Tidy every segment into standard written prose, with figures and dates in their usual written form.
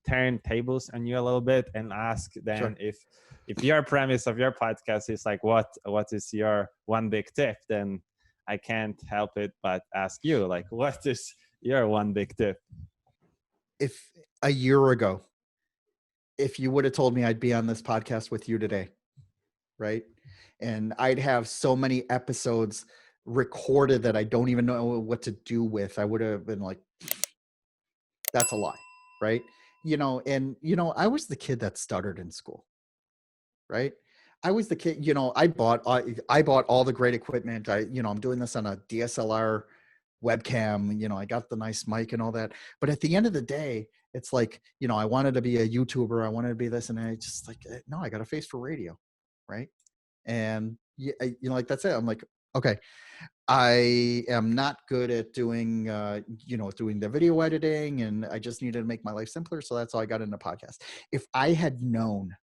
turn tables on you a little bit and ask Sure. then if your premise of your podcast is like what is your one big tip, then I can't help it but ask you, like, what is your one big tip? If a year ago, if you would have told me I'd be on this podcast with you today, right? And I'd have so many episodes recorded that I don't even know what to do with, I would have been like, that's a lie, right? I was the kid that stuttered in school, right? I was the kid, I bought all the great equipment. I'm doing this on a DSLR webcam, I got the nice mic and all that. But at the end of the day, it's like, I wanted to be a YouTuber. I wanted to be this. And I just like, no, I got a face for radio. Right. And like, that's it. I'm like, okay, I am not good at doing, doing the video editing, and I just needed to make my life simpler. So that's how I got into podcast. If I had known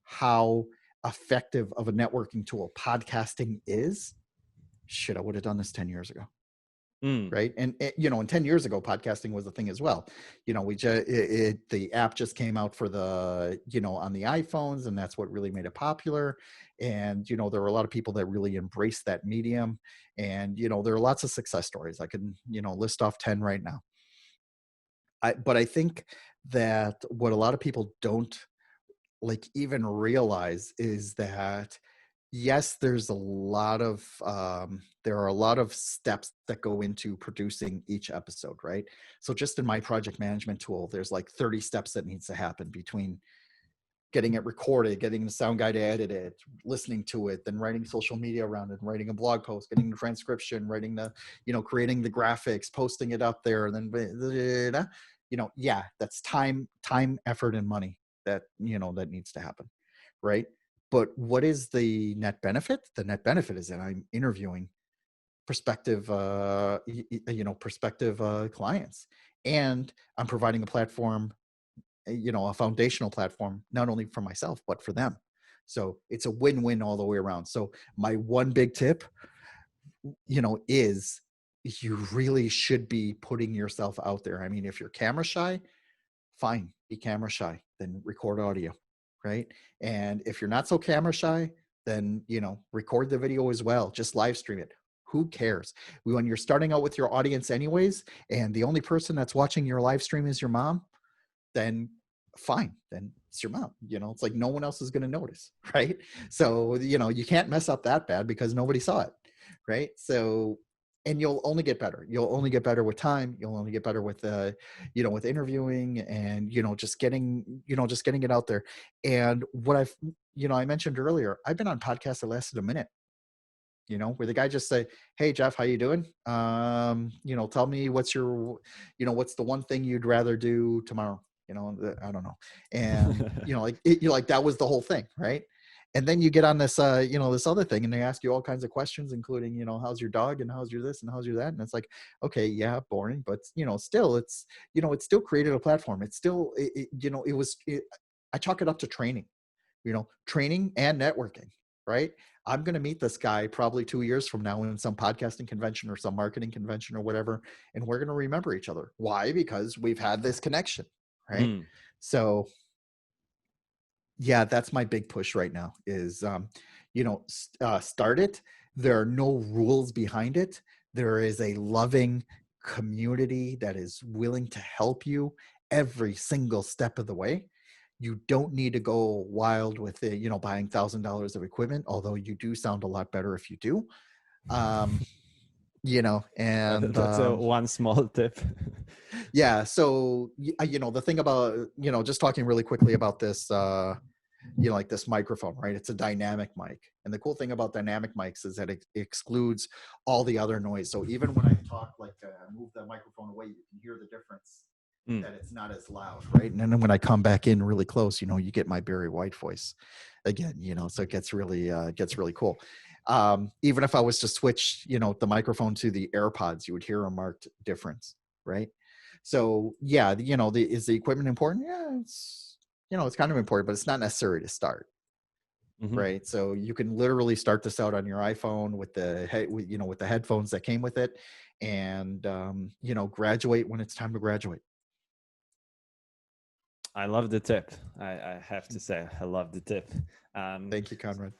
how effective of a networking tool podcasting is, shit, I would have done this 10 years ago. Right. And 10 years ago, podcasting was a thing as well. The app just came out for the, on the iPhones, and that's what really made it popular. And, there were a lot of people that really embraced that medium. And, there are lots of success stories. I can, list off 10 right now. But I think that what a lot of people don't like even realize is that, yes, there are a lot of steps that go into producing each episode, right? So just in my project management tool, there's like 30 steps that needs to happen between getting it recorded, getting the sound guy to edit it, listening to it, then writing social media around it, writing a blog post, getting the transcription, writing the, creating the graphics, posting it up there, and then, that's time, effort, and money that, that needs to happen, right? But what is the net benefit? The net benefit is that I'm interviewing prospective, clients, and I'm providing a platform, a foundational platform, not only for myself, but for them. So it's a win-win all the way around. So my one big tip, is you really should be putting yourself out there. I mean, if you're camera shy, fine, be camera shy, then record audio, right? And if you're not so camera shy, then, record the video as well. Just live stream it. Who cares? When you're starting out with your audience anyways, and the only person that's watching your live stream is your mom, then fine, then it's your mom. It's like no one else is going to notice, right? So, you can't mess up that bad because nobody saw it, right? So, and you'll only get better. You'll only get better with time. You'll only get better with, with interviewing and, just getting it out there. And what I mentioned earlier, I've been on podcasts that lasted a minute, where the guy just say, "Hey, Jeff, how you doing? Tell me what's what's the one thing you'd rather do tomorrow?" I don't know. And, like that was the whole thing. Right. And then you get on this, this other thing, and they ask you all kinds of questions, including, how's your dog and how's your this and how's your that. And it's like, okay, yeah, boring, but, still it's, it still created a platform. It's still, I chalk it up to training, training and networking, right? I'm going to meet this guy probably 2 years from now in some podcasting convention or some marketing convention or whatever. And we're going to remember each other. Why? Because we've had this connection. Right. So yeah, that's my big push right now is, start it. There are no rules behind it. There is a loving community that is willing to help you every single step of the way. You don't need to go wild with it, buying $1,000 of equipment, although you do sound a lot better if you do. And that's a one small tip. Yeah. So, the thing about, just talking really quickly about this, like this microphone, right? It's a dynamic mic. And the cool thing about dynamic mics is that it excludes all the other noise. So even when I talk, like move the microphone away, you can hear the difference, that it's not as loud, right? And then when I come back in really close, you get my Barry White voice again, so it gets really cool. Even if I was to switch, the microphone to the AirPods, you would hear a marked difference, right? So yeah, is the equipment important? Yeah, it's kind of important, but it's not necessary to start. Right. So you can literally start this out on your iPhone with with the headphones that came with it, and graduate when it's time to graduate. I love the tip. I have to say, I love the tip. Thank you, Konrad.